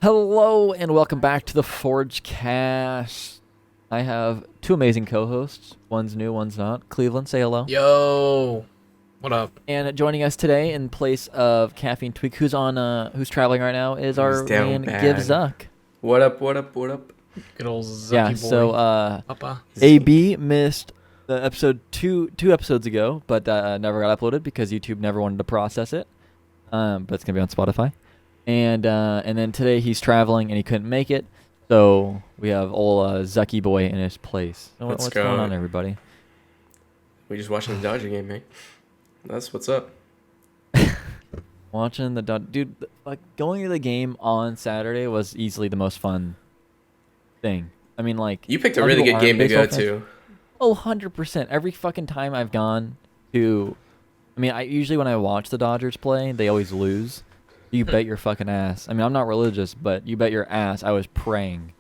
Hello and welcome back to the Forgecast. I have two amazing co-hosts. One's new, one's not. Cleveland, say hello. Yo, what up? And joining us today in place of Caffeine Tweak, who's traveling right now, is our man Give Zuck. What up, what up, what up? Good old Zucky Yeah, boy. so Papa. AB missed the episode two episodes ago, but never got uploaded because YouTube never wanted to process it. But it's gonna be on Spotify. And then today he's traveling and he couldn't make it, so we have old Zucky boy in his place. So what's going on, everybody? We just watching the Dodger game, man. That's what's up. Watching the dude, like going to the game on Saturday was easily the most fun thing. I mean, like You picked a really good game to go to. Oh, 100%. Every fucking time I've gone to, I mean, I usually when I watch the Dodgers play, they always lose. You bet your fucking ass. I mean, I'm not religious, but you bet your ass I was praying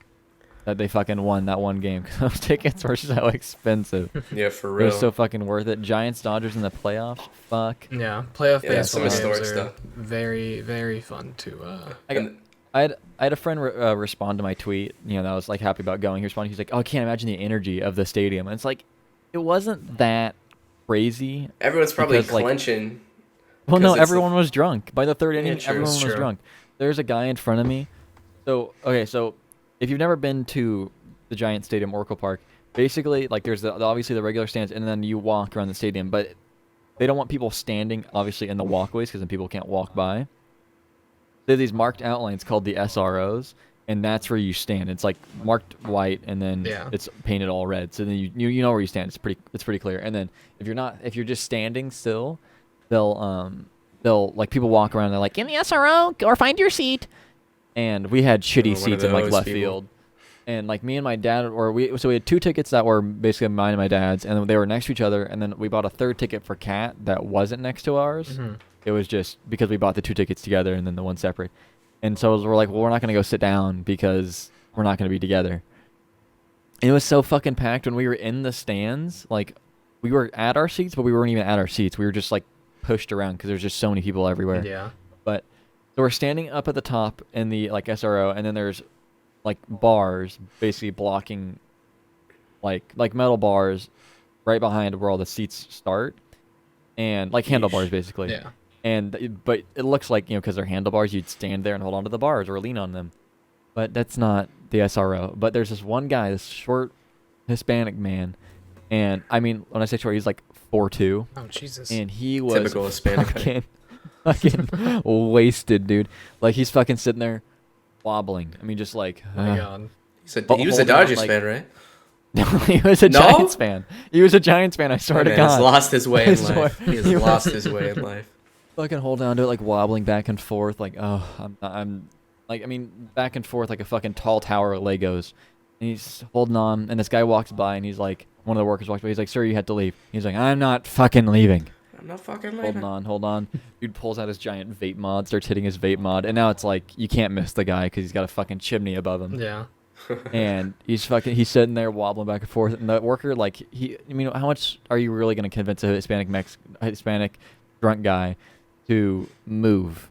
that they fucking won that one game because those tickets were so expensive. Yeah, for It real. was so fucking worth it. Giants, Dodgers in the playoffs. Fuck. Yeah, playoff Yeah, baseball some games historic are stuff. very, very fun to. I had a friend respond to my tweet, that I was like happy about going. He responded, he's like, "Oh, I can't imagine the energy of the stadium." And it's like, it wasn't that crazy. Everyone's probably because, like, clenching. Well, no, 'Cause it's everyone was drunk. By the third inning, true, everyone it's was true. drunk. There's a guy in front of me. So if you've never been to the Giant Stadium, Oracle Park, basically, like, there's obviously the regular stands, and then you walk around the stadium. But they don't want people standing, obviously, in the walkways, because then people can't walk by. They have these marked outlines called the SROs, and that's where you stand. It's like marked white, and then Yeah. it's painted all red. So then you know where you stand. It's pretty clear. And then if you're just standing still, they'll like people walk around and they're like, "In the SRO or find your seat." And we had shitty One of seats in like those left people. field. And like me and my dad, we had two tickets that were basically mine and my dad's, and then they were next to each other. And then we bought a third ticket for Kat that wasn't next to ours. Mhm. It was just because we bought the two tickets together and then the one separate. And so we're like, well, we're not gonna go sit down because we're not gonna be together. And it was so fucking packed when we were in the stands. Like, we were at our seats, but we weren't even at our seats. We were just like pushed around because there's just so many people everywhere. Yeah. But so we're standing up at the top in the like SRO, and then there's like bars basically blocking like metal bars right behind where all the seats start, and like handlebars basically. Yeah. But it looks like, because they're handlebars, you'd stand there and hold onto the bars or lean on them. But that's not the SRO. But there's this one guy, this short Hispanic man, and I mean, when I say short, he's like 4'2", Oh Jesus. and he was Typical Hispanic guy. fucking wasted, dude. Like, he's fucking sitting there wobbling. I mean, just like, Oh my God. He was a holding on, Dodgers like- fan, right? No, he was a No? Giants fan. He was a Giants fan. I swear to Man has God. lost his way I in swear. life. He has He lost was- his way in life. Fucking hold on to it, like wobbling back and forth, like, oh, I'm like, I mean, back and forth like a fucking tall tower of Legos. And he's holding on, and this guy walks by, and he's like, one of the workers walks by, he's like, "Sir, you had to leave." He's like, "I'm not fucking leaving." I'm not fucking Hold leaving. on. Dude pulls out his giant vape mod, starts hitting his vape mod, and now it's like, you can't miss the guy because he's got a fucking chimney above him. Yeah. And he's sitting there wobbling back and forth, and the worker, like, how much are you really going to convince a Hispanic drunk guy to move?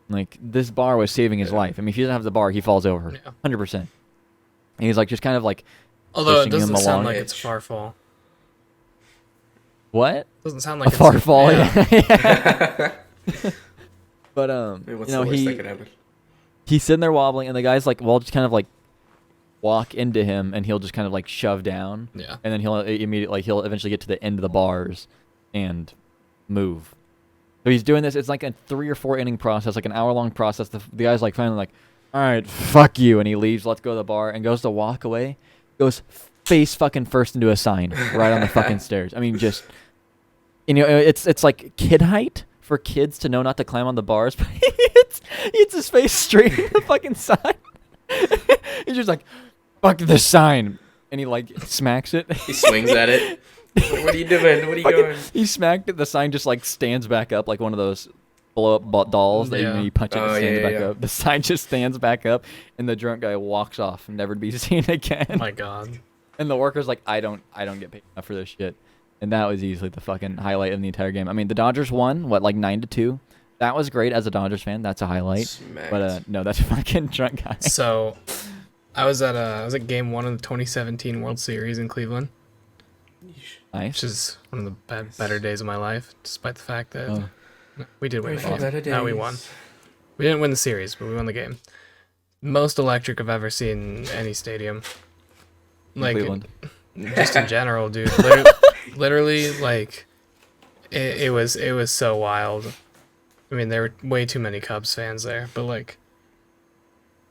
Like, this bar was saving his life. I mean, if he doesn't have the bar, he falls over. Yeah. 100%. And he's like, just kind of like, Although it pushing him doesn't sound along. like it's a far fall. what? Doesn't sound like A it's far fall, yeah. But, Hey, what's the worst that could happen? he's sitting there wobbling, and the guy's like, well, just kind of like walk into him, and he'll just kind of like shove down. Yeah. And then he'll eventually get to the end of the bars and move. So he's doing this. It's like a 3 or 4 inning process, like an hour-long process. The guy's like finally like, "All right, fuck you," and he leaves, lets go of the bar, and goes to walk away, goes face fucking first into a sign right on the fucking stairs. I mean, just, it's like kid height for kids to know not to climb on the bars, but he hits his face straight in the fucking sign. He's just like, "Fuck this sign," and he like smacks it. He swings at it. What are you doing? What are you doing? He smacked it. The sign just like stands back up like one of those blow-up dolls that Yeah. you punch it and Oh, it stands yeah, back yeah. up. The sign just stands back up, and the drunk guy walks off, never to be seen again. Oh my God. And the worker's like, I don't get paid enough for this shit. And that was easily the fucking highlight of the entire game. I mean, the Dodgers won, what, like 9-2? that was great as a Dodgers fan. That's a highlight. Smacked. But no, that's a fucking drunk guy. So, I was at Game 1 of the 2017 World Series in Cleveland, Nice. which is one of the better days of my life, despite the fact that we did win the Wait for better game. No, we days. won. We didn't win the series, but we won the game. Most electric I've ever seen in any stadium. Like, Cleveland. just in general, dude. Literally, like, it was so wild. I mean, there were way too many Cubs fans there, but like,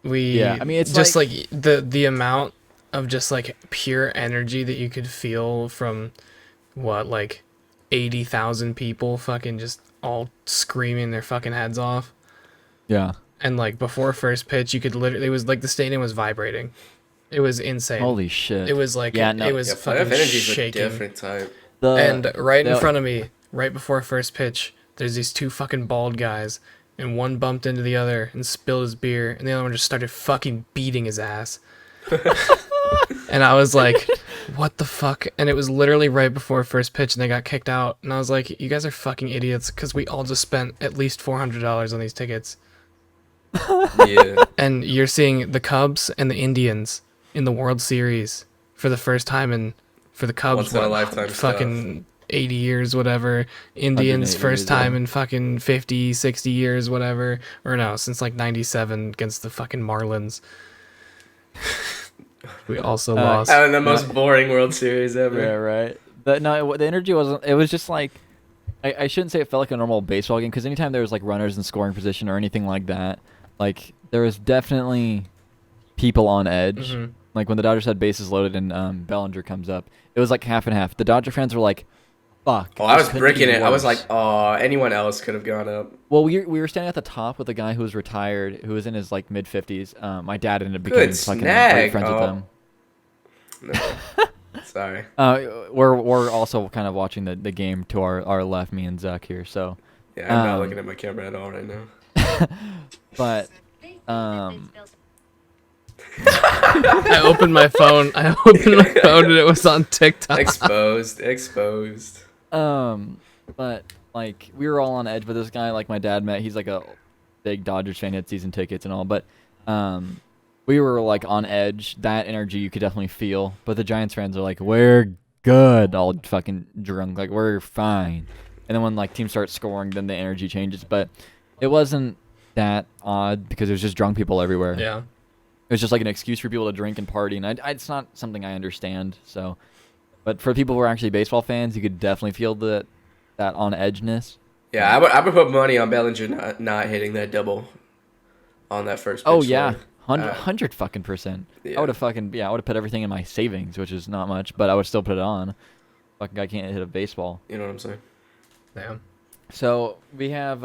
Yeah, I mean, it's just like the amount of just like pure energy that you could feel from what, like 80,000 people fucking just all screaming their fucking heads off. Yeah. And like before first pitch, you could literally, it was like the stadium was vibrating. It was insane. Holy shit. It was like, Yeah, no. it was Yeah, fucking playoff energy's shaking. a different type. And right in the- front of me, right before first pitch, there's these two fucking bald guys, and one bumped into the other and spilled his beer, and the other one just started fucking beating his ass. And I was like, what the fuck? And it was literally right before first pitch, and they got kicked out. And I was like, you guys are fucking idiots, because we all just spent at least $400 on these tickets. Yeah. And you're seeing the Cubs and the Indians in the World Series for the first time, and for the Cubs, Once in a lifetime fucking 80 years, whatever. Indians, 180 first years, time yeah. in fucking 50, 60 years, whatever. Or no, since like 97 against the fucking Marlins. We also lost. Having the most boring World Series ever. Yeah, right. But no, the energy wasn't. It was just like, I shouldn't say it felt like a normal baseball game, because anytime there was like runners in scoring position or anything like that, like there was definitely people on edge. Mhm. Like when the Dodgers had bases loaded and Bellinger comes up, it was like half and half. The Dodger fans were like, "Fuck." Oh, I this was couldn't bricking be it. I was worse." like, oh, anyone else could have gone up. Well, we were standing at the top with a guy who was retired, who was in his like mid 50s. My dad ended up becoming Good fucking snag. great friends with Oh. him. No. Sorry. We're also kind of watching the game to our left, me and Zuck here. So, Yeah, I'm not Um, looking at my camera at all right now. but I opened my phone. And it was on TikTok. Exposed. but like we were all on edge. But this guy, like my dad met, he's like a big Dodgers fan, he had season tickets and all. But we were like on edge. That energy you could definitely feel. But the Giants fans are like, we're good, all fucking drunk, like we're fine. And then when like teams start scoring, then the energy changes. But it wasn't that odd because it was just drunk people everywhere. Yeah. It was just like an excuse for people to drink and party, and it's not something I understand. So, but for people who are actually baseball fans, you could definitely feel that on edgeness. Yeah, I would put money on Bellinger not hitting that double on that first pitch. Oh yeah, swing. 100 fucking percent. Yeah. I would have I would have put everything in my savings, which is not much, but I would still put it on. Fucking guy can't hit a baseball. You know what I'm saying? Damn. So we have,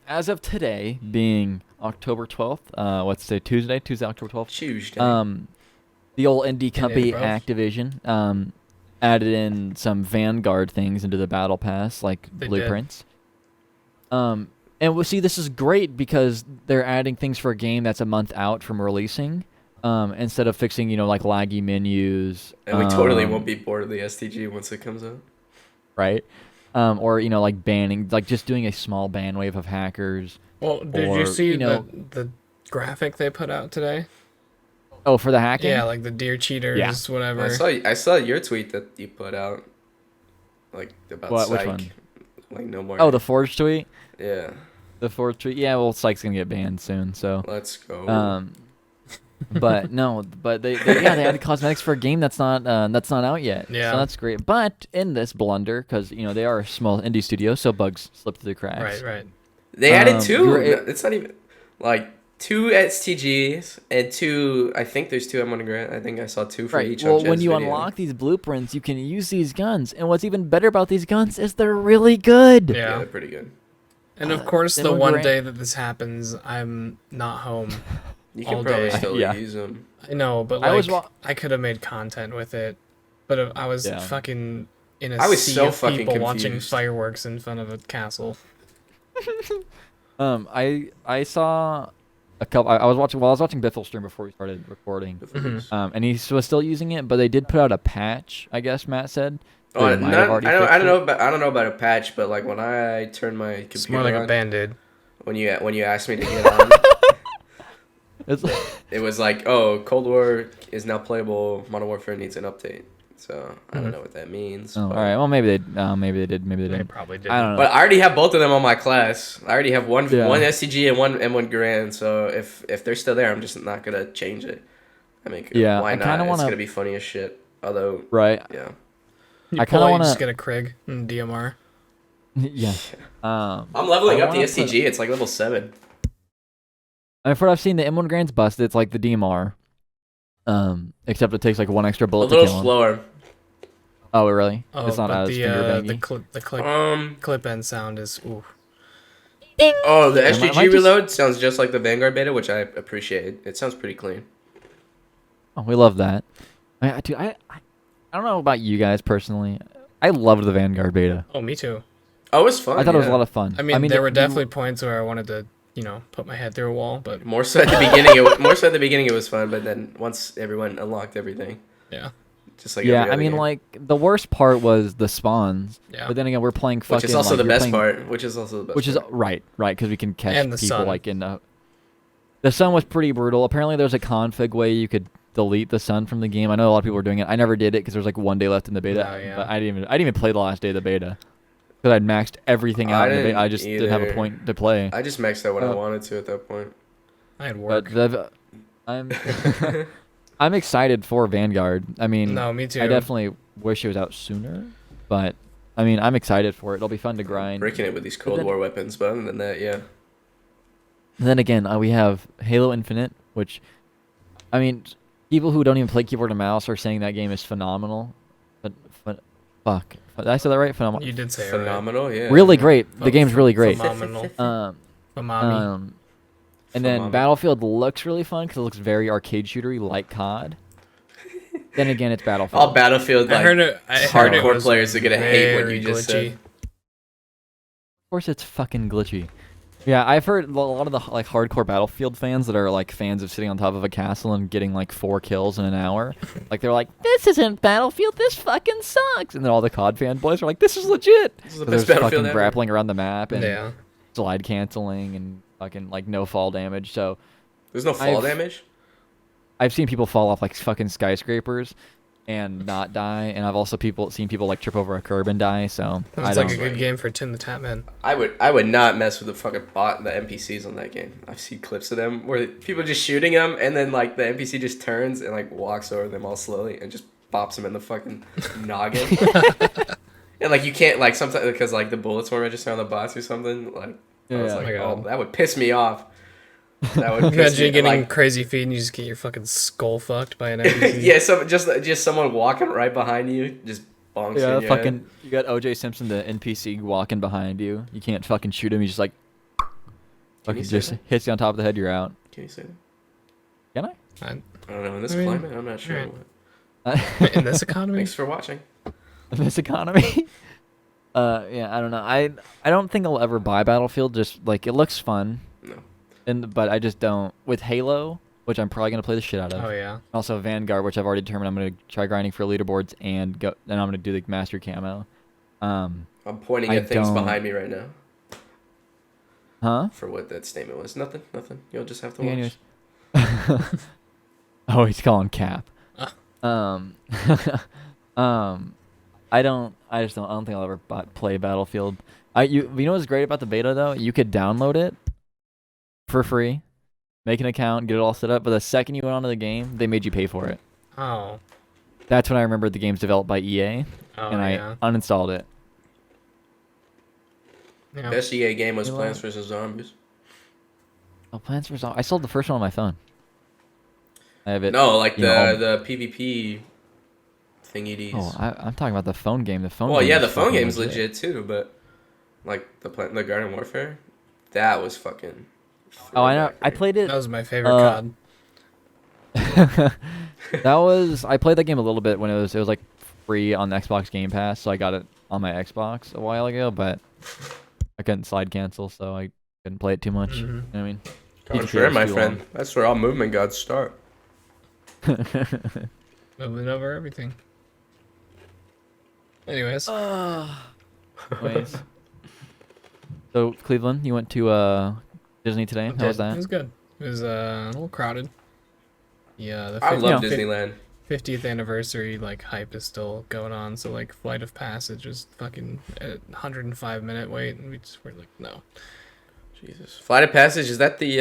as of today, being October 12th. What's today? Tuesday, October 12th. Tuesday. The old indie company bro. Activision added in some Vanguard things into the Battle Pass, like They did. blueprints. And we'll see. This is great because they're adding things for a game that's a month out from releasing, instead of fixing, like laggy menus. And we totally won't be bored of the STG once it comes out. Right. Or like banning, like just doing a small ban wave of hackers. Well, did Or, you see you know- the graphic they put out today? Oh, for the hacking? Yeah, like the deer cheaters, Yeah. whatever. I saw your tweet that you put out, like about What- which Psych. one? Like no more. Oh, the Forge tweet? Yeah. The Forge tweet? Yeah, well, Psych's gonna get banned soon, so. Let's go. But no, but they added cosmetics for a game that's not out yet. Yeah. So that's great. But in this blunder, because they are a small indie studio, so bugs slip through the cracks. Right. They added you 2. were It's not even like 2 STGs and 2. I think there's 2 I'm gonna grant. I think I saw 2 for Right. each. Well, on when Jed's you video. unlock these blueprints, you can use these guns. And what's even better about these guns is they're really good. yeah, Yeah. they're pretty good. And of course, They the were one great. day that this happens, I'm not home. You All can probably day. still Yeah. use them. I know, but I like, was wa- I could have made content with it. But if I was Yeah. fucking in a I was sea so of fucking people watching confused. fireworks in front of a castle. I saw a couple. I was watching Biffle stream before we started recording. Mhm. And he was still using it, but they did put out a patch, I guess Matt said. Oh, They might have already I fixed don't it. know about a patch, but like when I turn my computer It's more like on, a Band-Aid. when you asked me to get on. It's It was like, oh, Cold War is now playable. Modern Warfare needs an update. So I don't know what that means. oh, all but- right. Well, maybe they did. Maybe they They didn't. probably did. I don't know. But I already have both of them on my class. I already have one Yeah. STG and one M1 Garand. So if they're still there, I'm just not gonna change it. I mean, Yeah, why I not? kinda It's wanna- gonna be funny as shit. Although, Right. yeah. You I pull kinda out, you wanna- just get a Krig and DMR. Yeah. I'm leveling I up the wanna STG. It's like level 7. I mean, for what I've seen, the M1 Grand's busted. It's like the DMR. Except it takes like one extra A bullet to little kill him. slower. Oh, really? Oh, It's not but as finger bangy. the clip end sound is ooh. Oh, the Yeah, STG might just- reload sounds just like the Vanguard beta, which I appreciate. It sounds pretty clean. Oh, we love that. Dude, I don't know about you guys personally. I loved the Vanguard beta. Oh, me too. Oh, it was fun. I thought it was a yeah. lot of fun. I mean, there were the- definitely points where I wanted to, put my head through a wall, but More so at the beginning. It was fun, but then once everyone unlocked everything, yeah, just like Yeah, every I other mean, game. like the worst part was the spawns. yeah. But then again, we're playing fucking. which is also like, the you're best playing- part. Which is also the best. Which is part. right, because we can catch And the people sun. like in. The sun was pretty brutal. Apparently, there's a config way you could delete the sun from the game. I know a lot of people were doing it. I never did it because there was like 1 day left in the beta. Oh, yeah. But I didn't even play the last day of the beta because I'd maxed everything out. I in the beta. didn't I just didn't have a either. point to play. I just maxed out what I Oh. wanted to at that point. I had But work. I'm I'm excited for Vanguard. I mean, No, me too. I definitely wish it was out sooner, but I mean, I'm excited for it. It'll be fun to grind. Breaking it with these Cold then- War weapons, but other than that, yeah. And then again, we have Halo Infinite, which, I mean, people who don't even play keyboard and mouse are saying that game is phenomenal. But fuck, did I say that right? Phenomenal. You did say it Phenomenal, yeah. Really great. The Ph- game's really great. Phenomenal. Um, Umami. and then Phenomenal. Battlefield looks really fun because it looks very arcade shootery, like COD. Then again, it's Battlefield. All Battlefield, I like, heard it. I heard it hardcore was players are gonna hate what very you just glitchy. said. Of course, it's fucking glitchy. Yeah, I've heard a lot of the like hardcore Battlefield fans that are like fans of sitting on top of a castle and getting like 4 kills in an hour. Like they're like, "This isn't Battlefield. This fucking sucks." And then all the COD fanboys are like, "This is legit." This is the 'Cause best there's Battlefield fucking ever. grappling around the map and Yeah. slide canceling and fucking like no fall damage. So There's no fall I've- damage? I've seen people fall off like fucking skyscrapers and not die, and I've also seen people like trip over a curb and die. So I It's don't. like a good game for Tim the Tap Man. I would not mess with the fucking the NPCs on that game. I've seen clips of them where people just shooting them and then like the NPC just turns and like walks over them all slowly and just bops them in the fucking noggin. And like you can't like sometimes because like the bullets won't register on the bots or something. Like I was Yeah. like, Oh my oh, God. that would piss me off. That would piss Imagine me getting like, crazy feed and you just get your fucking skull fucked by an NPC. yeah, just someone walking right behind you, just bonks you Yeah, in your fucking. head. You got OJ Simpson, the NPC, walking behind you. You can't fucking shoot him. He's just like. Fucking you say just that? hits you on top of the head. You're out. Can you say that? Can I? I- I don't know. In this I mean, climate, I'm not sure. in What. this economy, Thanks for watching. In this economy. Yeah, I don't know. I don't think I'll ever buy Battlefield. Just like it looks fun, No. but I just don't. With Halo, which I'm probably gonna play the shit out of. oh yeah, Also Vanguard, which I've already determined I'm gonna try grinding for leaderboards and I'm gonna do the master camo. I'm pointing I at things don't- behind me right now Huh? for what that statement was. Nothing. You'll just have to Yeah, watch. anyways. Oh, he's calling cap. Ah. I just don't. I don't think I'll ever play Battlefield. You know what's great about the beta though? You could download it for free, make an account, get it all set up. But the second you went onto the game, they made you pay for it. oh, That's when I remembered the game's developed by EA, oh and yeah, I uninstalled it. yeah. Best EA game was Halo. Plants vs Zombies. Oh, Plants vs. I sold the first one on my phone. I have it. No, like you know, the PvP thingies. Oh, I'm talking about the phone game. The phone. Well, game yeah, is the phone fucking game's legit too, but like the Garden Warfare, that was fucking. Oh, I know. I throwback. played it. That was my favorite Uh, COD. I played that game a little bit when it was like free on the Xbox Game Pass, so I got it on my Xbox a while ago, but I couldn't slide cancel, so I couldn't play it too much. Mhm. You know what I mean? Darn PvP sure, was my too friend. That's where all movement gods start. Moving over everything. Anyways, Anyways. So Cleveland, you went to Disney today? It How was did. It that? was good. It was a little crowded. Yeah, the I love 50th Disneyland. 50th anniversary like hype is still going on. So like Flight of Passage was fucking a 105-minute wait, and we just were like, no. Jesus. Flight of Passage, is that the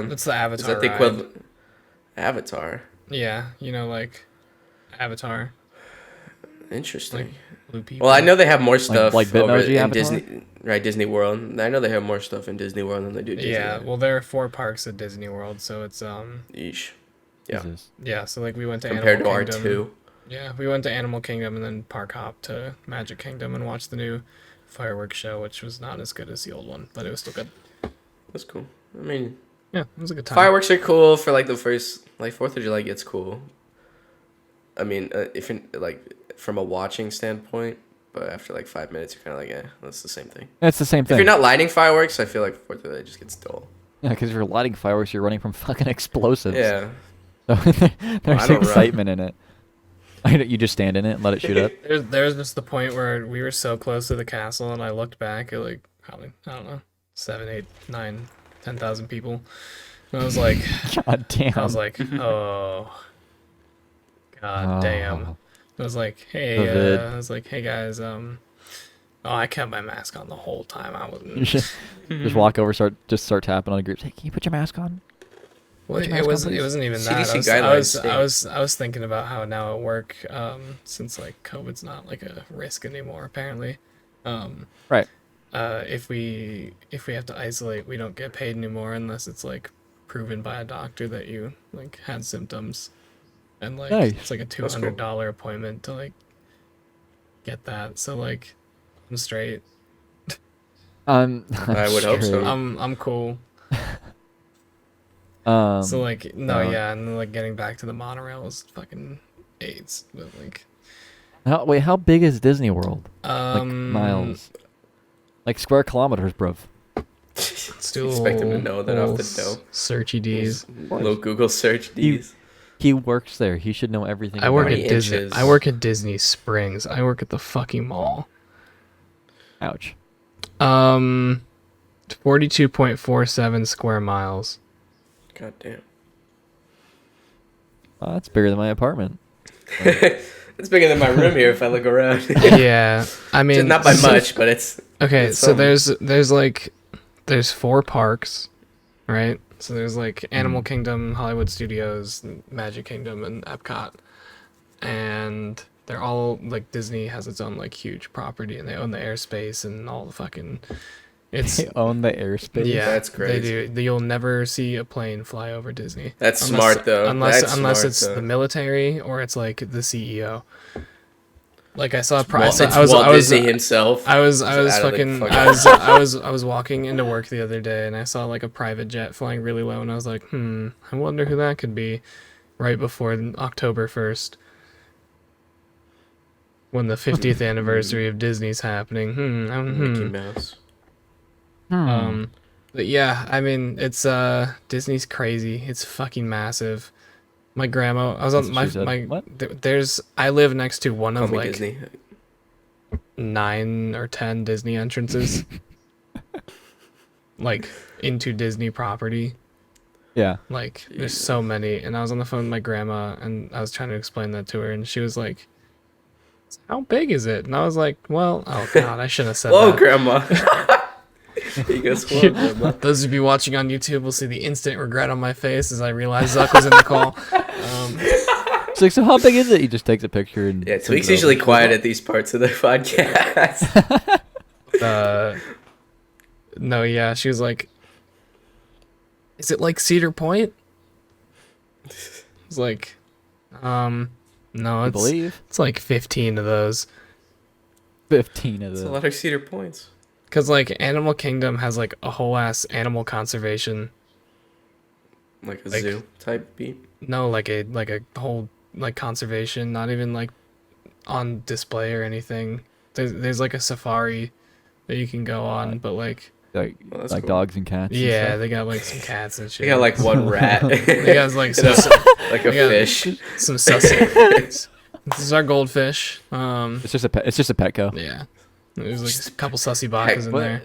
That's the Avatar. is that the ride. equivalent? Avatar. Yeah, you know, like Avatar, Interesting. like blue people. Well, I know they have more stuff like over Bitmoji in Avatar? Disney, right? Disney World. I know they have more stuff in Disney World than they do Disney. Yeah, well, there are 4 parks at Disney World, so it's Yeesh. Yeah. Jesus. yeah. So like we went to Compared to Animal our Kingdom. two. Yeah, we went to Animal Kingdom and then park hop to Magic Kingdom and watched the new fireworks show, which was not as good as the old one, but it was still good. That's cool. I mean, Yeah, it was a good time. fireworks are cool for like the first, like 4th of July gets cool. I mean, if in, like from a watching standpoint, but after like 5 minutes, you're kind of like, that's the same thing. It's the same If thing. you're not lighting fireworks, I feel like 4th of July just gets dull. Yeah, because if you're lighting fireworks, you're running from fucking explosives. Yeah. So there's I don't excitement in it. You just stand in it and let it shoot up. There's just the point where we were so close to the castle, and I looked back at like probably, I don't know, 7, 8, 9, 10,000 people. And I was like, God damn. I was like, oh, god damn. Oh. I was like, hey, Vivid. I was like, hey guys, oh, I kept my mask on the whole time. I You wasn't. should just walk over, start tapping on a group. Hey, can you put your mask on? Well, Put your it mask on, wasn't. It please. wasn't even CDC that. guidelines I was thinking about how now at work, since like COVID's not like a risk anymore, apparently. Right. If we have to isolate, we don't get paid anymore unless it's like proven by a doctor that you like had symptoms, and like Nice. it's like a $200 appointment to like get that. So like, I'm straight. I'm I would hope so. straight. I'm cool. So like no, yeah, and then, like getting back to the monorail was fucking AIDS, but like how big is Disney World? Like um miles, like square kilometers, bruv. let's do a Expect him to know that off the little dope. searchy D's. Little Google search these. He works there. He should know everything. I work about at many it. Disney. inches? I work at Disney Springs. I work at the fucking mall. Ouch. 42.47 square miles. God damn. Oh, that's bigger than my apartment. It's bigger than my room here if I look around. Yeah, I mean Not by much, but it's Okay, it's so some. there's 4 parks, right? So there's like Mm-hmm. Animal Kingdom, Hollywood Studios, Magic Kingdom, and Epcot, and they're all like Disney has its own like huge property, and they own the airspace and all the fucking. It's They own the airspace. yeah, That's They crazy. do. You'll never see a plane fly over Disney. That's smart, though. Unless That's unless smart, it's though. the military or it's like the CEO. Like I saw a Walt, price. it's I was Walt Disney himself. I was Just out of the fucking fucking- I was walking into work the other day and I saw like a private jet flying really low and I was like, I wonder who that could be, right before October 1st, when the 50th anniversary of Disney's happening. Mickey Mouse. But yeah, I mean it's Disney's crazy. It's fucking massive. My grandma, I was on That's my what she said. my. What? There's I live next to one Call of me like Disney. 9 or 10 Disney entrances. Like into Disney property. Yeah. Like there's so many, and I was on the phone with my grandma and I was trying to explain that to her and she was like, how big is it? And I was like, well, oh god, I shouldn't have said Whoa, that. Grandma. He goes, whoa, Grandma. Those of you watching on YouTube will see the instant regret on my face as I realized Zuck was in the call. It's like, so how big is it? He just takes a picture and Yeah, sends Tweak's it usually over. quiet at these parts of the podcast. No, yeah, she was like, is it like Cedar Point? I was like, no, I it's believe it's like 15 of those. 15 of That's a them. lot of Cedar Points. Cause like Animal Kingdom has like a whole ass animal conservation. Like a Like- zoo type beat. No, like a whole like conservation, not even like on display or anything. There's like a safari that you can go on, but like Like, Well, that's like cool. dogs and cats. and yeah, stuff. they got like some cats and shit. They got like one rat. They got like You know, some like a they got fish. some sussy. This is our goldfish. It's just a pet. It's just a Petco. Yeah. There's like a couple sussy bacas in What? there.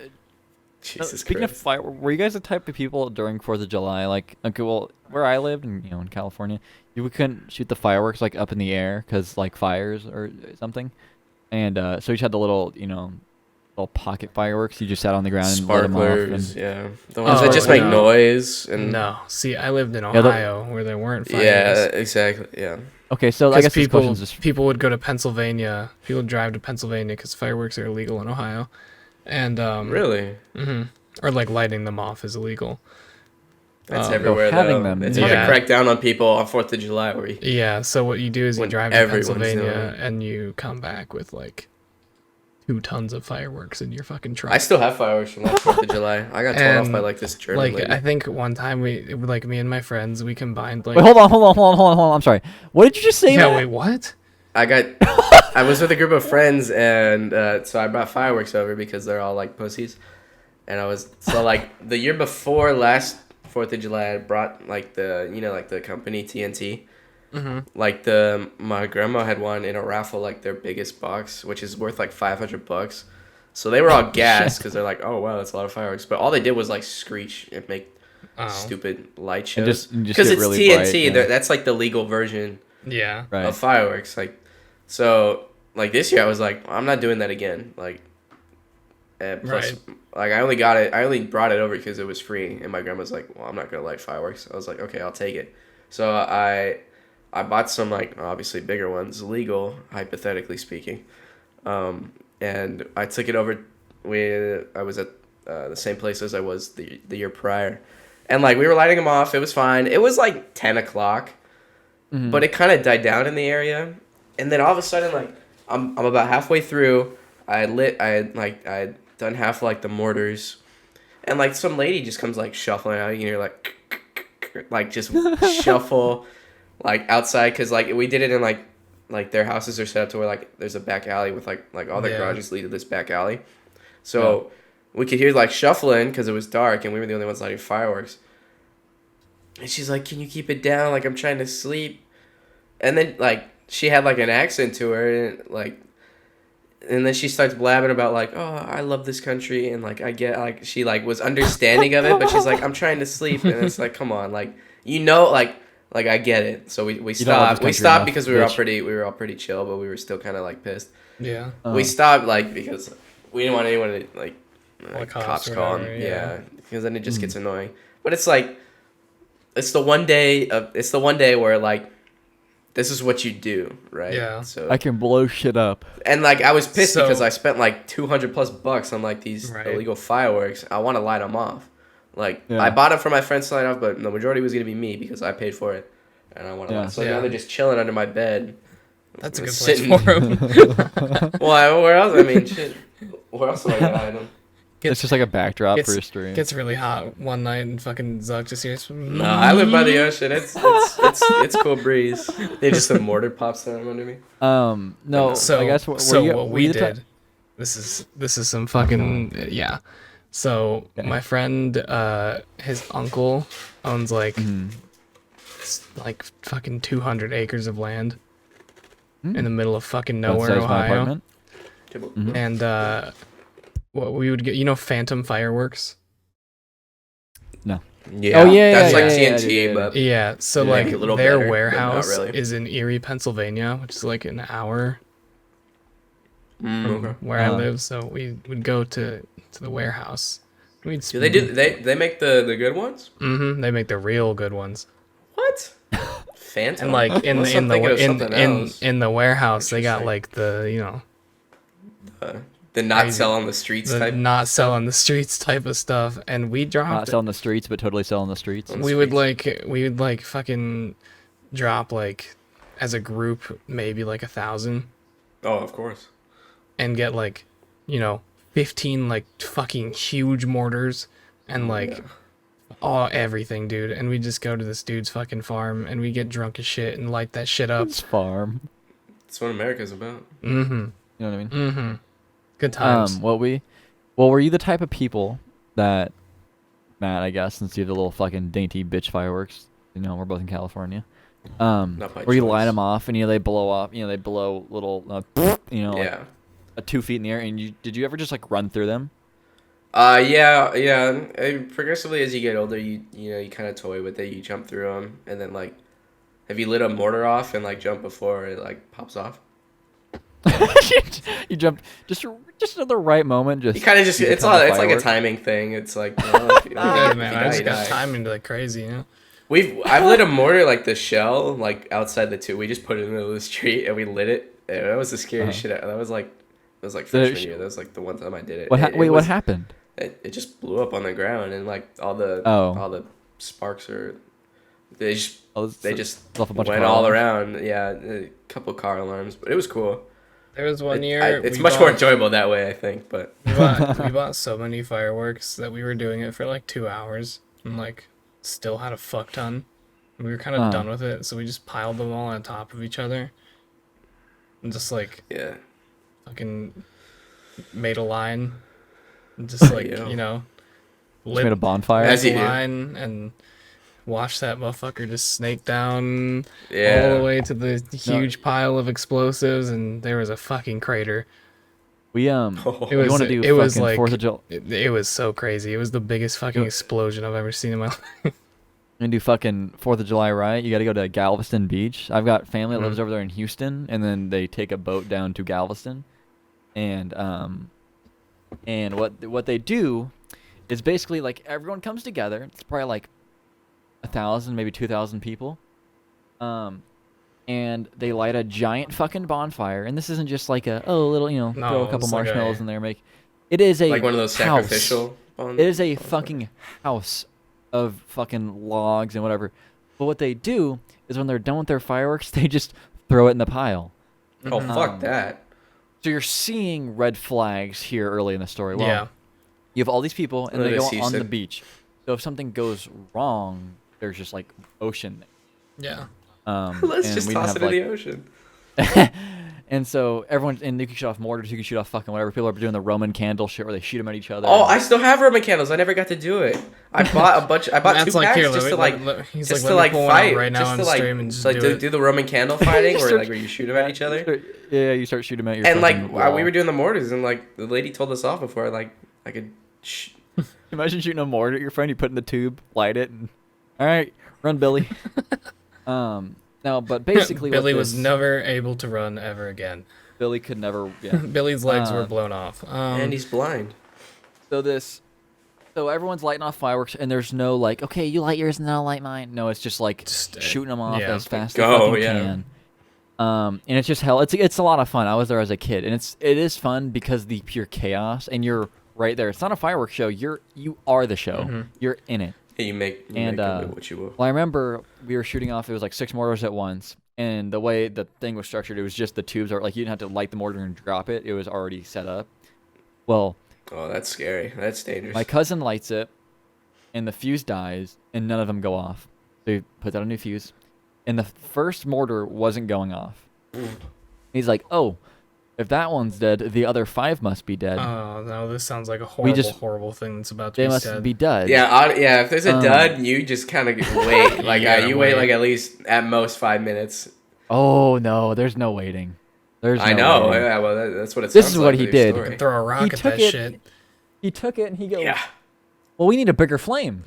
Jesus Speaking of Christ. fire, were you guys the type of people during 4th of July, like, okay, well, where I lived, and in California, you couldn't shoot the fireworks like up in the air because like fires or something, and so you just had the little, little pocket fireworks. You just sat on the ground and lit them off. Sparklers, And, yeah. The ones Oh, that just make no. noise. And No, see, I lived in Yeah, Ohio where there weren't fires. yeah, exactly. Yeah. okay, so I Because guess this people question's just people would go to Pennsylvania. People would drive to Pennsylvania because fireworks are illegal in Ohio, and Really? or like lighting them off is illegal. That's Oh, everywhere, having though. them, It's yeah. hard to crack down on people on 4th of July. Yeah, so what you do is you When drive to everyone's doing Pennsylvania it. and you come back with like 2 tons of fireworks in your fucking truck. I still have fireworks from last 4th of July. I got told off And, by like this German like lady. I think one time like me and my friends, we combined like. wait, hold on. I'm sorry. What did you just say? Yeah, Matt? wait, what? I was with a group of friends, and so I brought fireworks over because they're all like pussies. And I was so like the year before last 4th of July, I brought like the company TNT. Like my grandma had won in a raffle like their biggest box, which is worth like $500. So they were all gassed because they're like, oh wow, that's a lot of fireworks. But all they did was like screech and make stupid light shows. just Because get it's really TNT, bright, yeah. that's like the legal version Yeah. Right. of fireworks. Like, so like this year I was like, I'm not doing that again. Like, and plus, like I only brought it over because it was free, and my grandma's like, well, I'm not gonna light fireworks. I was like, okay, I'll take it. So I bought some like obviously bigger ones, legal, hypothetically speaking, and I took it over. I was at the same place as I was the year prior, and like we were lighting them off. It was fine. It was like 10 o'clock, but it kind of died down in the area, and then all of a sudden like I'm about halfway through. I had done half like the mortars, and like some lady just comes like shuffling out. You can hear like just shuffle like outside, because like we did it in like their houses are set up to where like there's a back alley with like all the garages lead to this back alley, so we could hear like shuffling because it was dark and we were the only ones lighting fireworks. And she's like, "Can you keep it down? Like I'm trying to sleep." And then like she had like an accent to her, and like. And then she starts blabbing about like, oh, I love this country, and like I get like she like was understanding of it, but she's like, I'm trying to sleep, and it's like, come on, like like I get it. So we stopped. We stopped enough, because we were all pretty chill, but we were still kind of like pissed. Yeah. We stopped like because we didn't want anyone to like cops cops or call whatever, them. yeah. Yeah, because then it just gets annoying. But it's like it's the one day where like this is what you do, right? Yeah. So I can blow shit up. and like I was pissed So- because I spent like $200+ on like these illegal fireworks. I want to light them off. Like I bought them for my friends to light off, but the majority was gonna be me because I paid for it, and I want to. So now they're just chilling under my bed. That's a good place Sitting- for them. Well, where else? I mean, shit. Where else am I gonna hide them? It's just like a backdrop gets- for a stream. Gets really hot one night and fucking Zuck just hears. No, I live by the ocean. It's cool breeze. They just a mortar pops down under me. No. So I guess what we did. This is some fucking yeah. So my friend, his uncle owns like like fucking 200 acres of land in the middle of fucking nowhere, Ohio. And what we would get, phantom fireworks. No. Yeah. Oh, yeah, That's yeah, like yeah, TNT, yeah, but Yeah, so They like make it a little their better, but not warehouse really. is in Erie, Pennsylvania, which is like an hour okay. where I live. So we would go to the warehouse. We'd Do they make the good ones? They make the real good ones. What? Phantom. And like in Unless the I'm thinking of something else. in the warehouse, they got Interesting. like the The not crazy- sell on the streets the type. not sell on the streets type of stuff, and we Not dropped. selling the streets, but totally selling the streets. On the We would streets. like fucking drop like as a group maybe like 1,000 Oh, of course. and get like 15 like fucking huge mortars and like everything, dude. And we just go to this dude's fucking farm and we get drunk as shit and light that shit up. It's farm. That's what America's about. Mm-hmm. You know what I mean? Good times. Were you the type of people that, Matt, I guess, since you have the little fucking dainty bitch fireworks, we're both in California. Not by Where you light choice. them off and they blow up, they blow little, like Yeah. 2 feet in the air, and did you ever just like run through them? Yeah. Progressively as you get older, you kind of toy with it. You jump through them, and then like, have you lit a mortar off and like jump before it like pops off? You jump just at the right moment. You kind of just it's like a timing thing. It's like, Yeah, man, I just got timing like crazy, you know. I've lit a mortar like the shell like outside the tube. We just put it in the middle of the street and we lit it. And that was the scariest shit. That was like freshman year. That was like the one time I did it. What happened? It just blew up on the ground and like all the sparks are they just went all around. Yeah, a couple car alarms, but it was cool. There was one year. It's much more enjoyable that way, I think. But we bought so many fireworks that we were doing it for like 2 hours and like still had a fuck ton. We were kind of done with it, so we just piled them all on top of each other and just like fucking made a line, and just like lit made a bonfire as a line and watch that motherfucker just snake down all the way to the huge pile of explosives, and there was a fucking crater. We it was like 4th of July. It was so crazy. It was the biggest fucking explosion I've ever seen in my life. And do fucking 4th of July, right? You got to go to Galveston Beach. I've got family that lives over there in Houston, and then they take a boat down to Galveston, and what they do is basically like everyone comes together. It's probably like 1,000, maybe 2,000 people, and they light a giant fucking bonfire. And this isn't just like throw a couple marshmallows in there, it is a like one of those sacrificial it is a fucking house of fucking logs and whatever. But what they do is when they're done with their fireworks, they just throw it in the pile. Oh, fuck that. So you're seeing red flags here early in the story. Well, you have all these people, and they go on the beach. So if something goes wrong, there's just like ocean. Yeah. Let's just toss it in the ocean. And so everyone, and you can shoot off mortars, you can shoot off fucking whatever. People are doing the Roman candle shit where they shoot them at each other. Oh, I still have Roman candles. I never got to do it. I bought a bunch. I bought 2 packs just to fight, right now on stream and just do the Roman candle fighting, where you shoot them at each other. You start shooting them at your. And like we were doing the mortars, and like the lady told us off before, like I could. Imagine shooting a mortar at your friend. You put in the tube, light it, and all right, run, Billy. No, but basically, Billy was never able to run ever again. Billy could never. Yeah. Billy's legs were blown off. And he's blind. So everyone's lighting off fireworks, and there's no like, okay, you light yours and I'll light mine. No, it's just like shooting them off as fast as you can. And it's just hell. It's a lot of fun. I was there as a kid, and it is fun because the pure chaos, and you're right there. It's not a fireworks show. You are the show. Mm-hmm. You're in it. Yeah, you make what you will. Well, I remember we were shooting off. It was like 6 mortars at once, and the way the thing was structured, it was just the tubes are like you didn't have to light the mortar and drop it. It was already set up. Well. Oh, that's scary. That's dangerous. My cousin lights it, and the fuse dies, and none of them go off. So he puts out a new fuse, and the first mortar wasn't going off. He's like, "Oh, if that one's dead, the other 5 must be dead." Oh no, this sounds like a horrible thing that's about to be said. They must be dead. Yeah. If there's a dud, you just kind of wait. Like you wait like at least at most 5 minutes. Oh no, there's no waiting. I know. Waiting. Yeah, well, that's what it sounds like. This is what he did. You can throw a rock at that shit. He took it and he goes, "Yeah. Well, we need a bigger flame."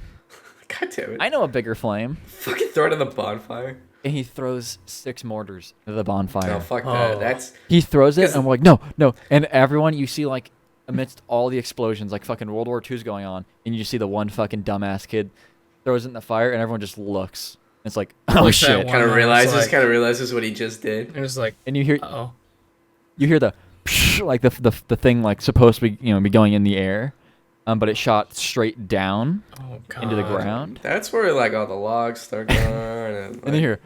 God damn it! I know a bigger flame. Fucking throw it in the bonfire. And he throws 6 mortars into the bonfire. Oh, fuck that. He throws it, and we're like, no. And everyone, you see, like, amidst all the explosions, like fucking World War II's going on, and you see the one fucking dumbass kid throws it in the fire, and everyone just looks. It's like, oh, shit. Kind of realizes what he just did. And it's like, and you hear, you hear the, like, the thing, like, supposed to be, be going in the air. But it shot straight down into the ground. That's where like all the logs start going on, and then you hear,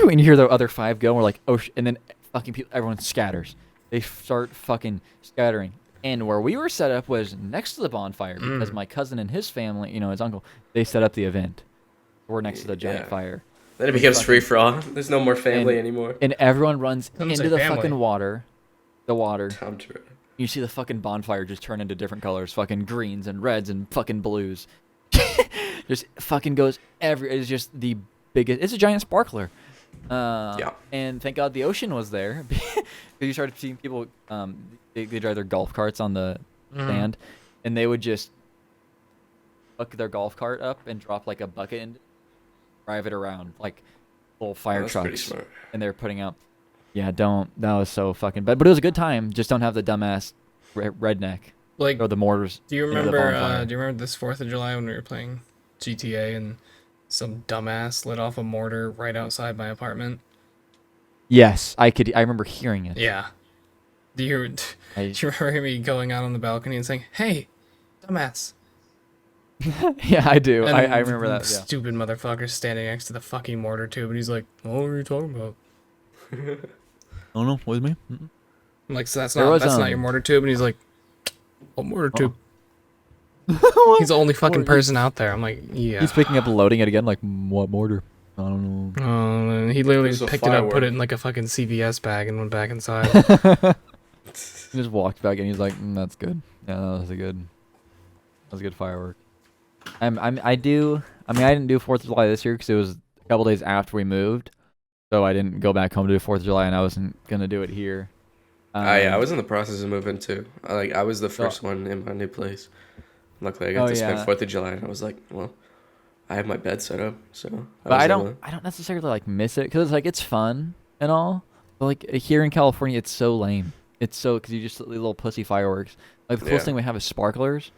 and you hear the other 5 go. And we're like, oh, and then fucking people, everyone scatters. They start fucking scattering. And where we were set up was next to the bonfire because my cousin and his family, his uncle, they set up the event. We're next to the giant fire. Then it becomes free for all. There's no more family anymore. And everyone runs into the fucking water. The water. True. You see the fucking bonfire just turn into different colors, fucking greens and reds and fucking blues. Just fucking goes it's just the biggest. It's a giant sparkler. And thank God the ocean was there because you started seeing people. They drive their golf carts on the sand, and they would just hook their golf cart up and drop like a bucket and drive it around like little fire That's pretty trucks, smart. and they're putting out. Yeah, don't. That was so fucking bad, but it was a good time. Just don't have the dumbass redneck Like, or the mortars. do you into the remember? bonfire. Do you remember this 4th of July when we were playing GTA and some dumbass lit off a mortar right outside my apartment? Yes, I could. I remember hearing it. Yeah. Do you remember me going out on the balcony and saying, "Hey, dumbass"? Yeah, I do. And I remember that. Yeah. Stupid motherfucker standing next to the fucking mortar tube, and he's like, "What are you talking about?" Oh no, with me. I'm like, "So that's There not was, your mortar tube," and he's like, "What mortar tube?" What? He's the only fucking Mortar. person out there. I'm like, "Yeah." He's picking up and loading it again. Like, what mortar? I don't know. And he literally It was just a picked it up, put firework. it in like a fucking CVS bag, and went back inside. He just walked back and he's like, "That's good. Yeah, that was a good firework." I didn't do 4th of July this year because it was a couple days after we moved, so I didn't go back home to do 4th of July, and I wasn't gonna do it here. Yeah, I was in the process of moving too. I was the first one in my new place. Luckily, I got to spend 4th of July, and I was like, well, I have my bed set up, so. But I don't necessarily like miss it because like it's fun and all, but like here in California, it's so lame. It's so because you just little pussy fireworks. Like the closest thing we have is sparklers.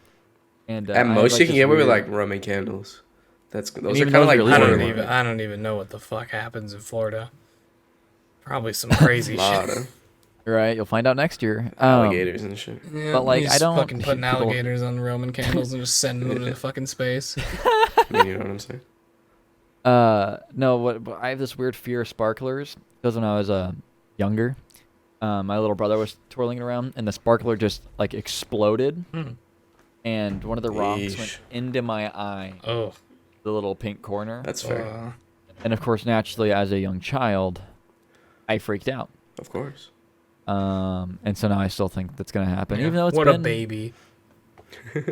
And At I most, have, you like, can this get away with weird- like Roman candles. Those are even kind of those like are illegal. I don't even know what the fuck happens in Florida. Probably some crazy lot shit. of Right, you'll find out next year. alligators and shit. Yeah, But, like, he's I don't- fucking putting people- alligators on Roman candles and just sending them into fucking space. I mean, you know what I'm saying? No, but I have this weird fear of sparklers because when I was younger, my little brother was twirling it around and the sparkler just like exploded, and one of the rocks went Yeesh. into my eye, Oh. the little pink corner. That's fair. And of course, naturally, as a young child, I freaked out. Of course. And so now I still think that's gonna happen, Yeah, even though it's what been. a baby.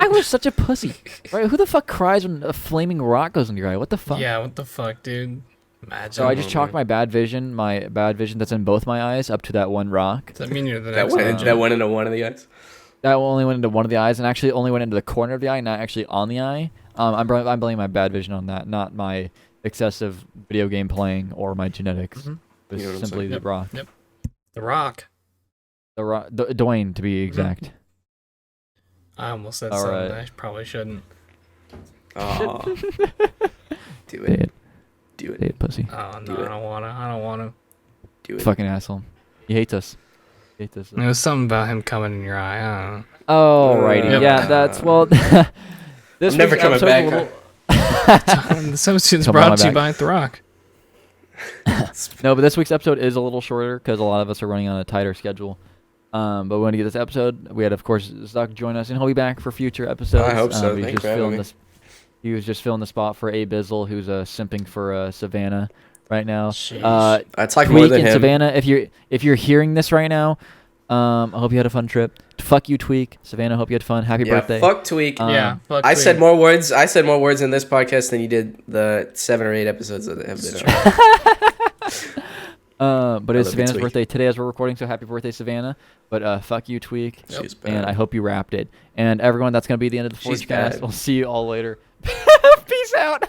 I was such a pussy. Right? Who the fuck cries when a flaming rock goes in your eye? What the fuck? Yeah, what the fuck, dude? Imagine. So I just chalked my bad vision that's in both my eyes up to that one rock. Does that mean you're the That next went, one? that went into one of the eyes. That only went into one of the eyes, and actually only went into the corner of the eye, not actually on the eye. I'm blaming my bad vision on that, not my excessive video game playing or my genetics. Mhm. It was You know what I'm simply saying? the Yep. rock. Yep. The Rock. The rock. Dwayne, to be exact. I almost said All something right. I probably shouldn't. Oh. Do Say it. it. Do Say it. it, pussy. Oh, Do no, it. I don't want to. I don't want to. Do it. Fucking asshole. He hates us. He hates us. There was something about him coming in your eye. I don't know. Alrighty. Yep. Yeah, that's well. This I'm never week's coming episode's back. a little- This episode's Come on brought to you back. by The Rock. No, but this week's episode is a little shorter because a lot of us are running on a tighter schedule. But we want to get this episode. We had, of course, Zuck join us, and he'll be back for future episodes. I hope so. He's Thanks just for having filling me. this. He was just filling the spot for A Bizzle, who's simping for Savannah right now. Sheesh. I talk more Tweak than and him. Savannah, if you're hearing this right now, I hope you had a fun trip. Fuck you, Tweak. Savannah, hope you had fun. Happy Yeah, birthday. fuck Tweak. Yeah. Fuck I Tweet. said more words. I said more words in this podcast than you did the 7 or 8 episodes that have been out. But I it's love you, Savannah's Tweak. birthday today as we're recording, so happy birthday, Savannah. But fuck you, Tweak. She's And bad. I hope you wrapped it. And everyone, that's going to be the end of the She's Forgecast. bad. We'll see you all later. Peace out.